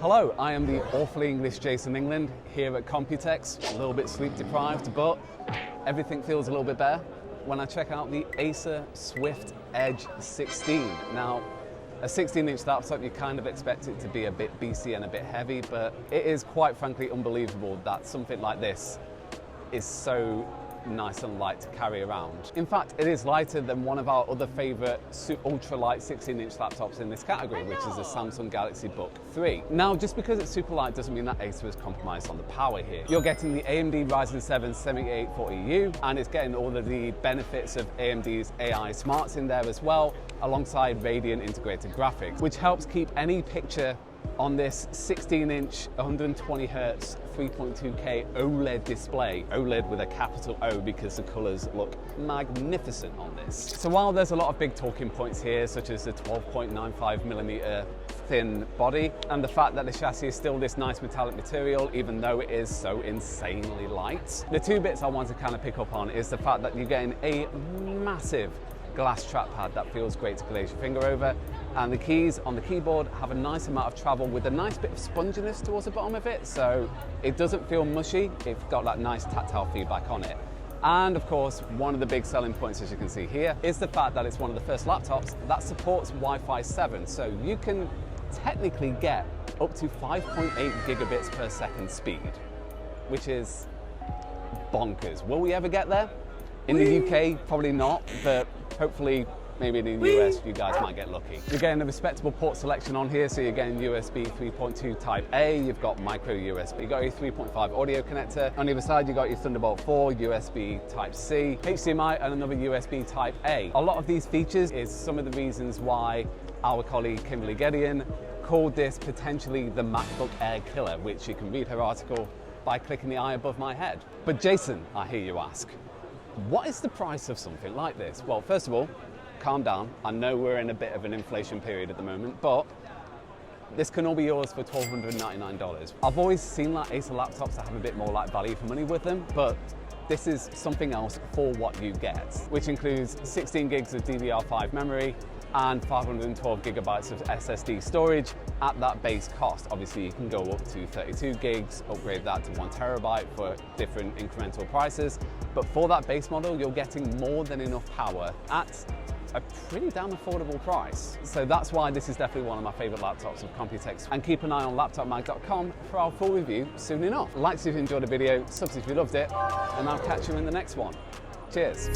Hello, I am the awfully English Jason England here at Computex, a little bit sleep deprived, but everything feels a little bit better when I check out the Acer Swift Edge 16. Now, a 16-inch laptop, you kind of expect it to be a bit beefy and a bit heavy, but it is quite frankly unbelievable that something like this is so nice and light to carry around. In fact, it is lighter than one of our other favorite ultralight 16-inch laptops in this category, which is the Samsung Galaxy Book 3. Now, just because it's super light doesn't mean that Acer is compromised on the power here. You're getting the AMD Ryzen 7 7840U, and it's getting all of the benefits of AMD's AI smarts in there as well, alongside Radeon integrated graphics, which helps keep any picture on this 16-inch, 120Hz, 3.2K OLED display, OLED with a capital O because the colors look magnificent on this. So while there's a lot of big talking points here, such as the 12.95mm thin body, and the fact that the chassis is still this nice metallic material, even though it is so insanely light, the two bits I want to kind of pick up on is the fact that you're getting a massive glass trackpad that feels great to glaze your finger over, and the keys on the keyboard have a nice amount of travel with a nice bit of sponginess towards the bottom of it, so it doesn't feel mushy. It's got that nice tactile feedback on it. And of course, one of the big selling points, as you can see here, is the fact that it's one of the first laptops that supports Wi-Fi 7, so you can technically get up to 5.8 gigabits per second speed, which is bonkers. Will we ever get there? In the UK, probably not, but hopefully maybe in the US you guys might get lucky. You're getting a respectable port selection on here, so you're getting USB 3.2 Type A, you've got micro USB, you've got your 3.5 audio connector, on the other side you've got your Thunderbolt 4, USB Type C, HDMI and another USB Type A. A lot of these features is some of the reasons why our colleague Kimberly Gedeon called this potentially the MacBook Air killer, which you can read her article by clicking the eye above my head. But Jason, I hear you ask, what is the price of something like this? Well, first of all, calm down. I know we're in a bit of an inflation period at the moment, but this can all be yours for $1,299. I've always seen like Acer laptops that have a bit more like value for money with them, but this is something else for what you get, which includes 16 gigs of DDR5 memory and 512 gigabytes of SSD storage at that base cost. Obviously, you can go up to 32 gigs, upgrade that to 1 terabyte for different incremental prices. But for that base model, you're getting more than enough power at a pretty damn affordable price. So that's why this is definitely one of my favorite laptops of Computex. And keep an eye on laptopmag.com for our full review soon enough. Like if you enjoyed the video, subs if you loved it, and I'll catch you in the next one. Cheers.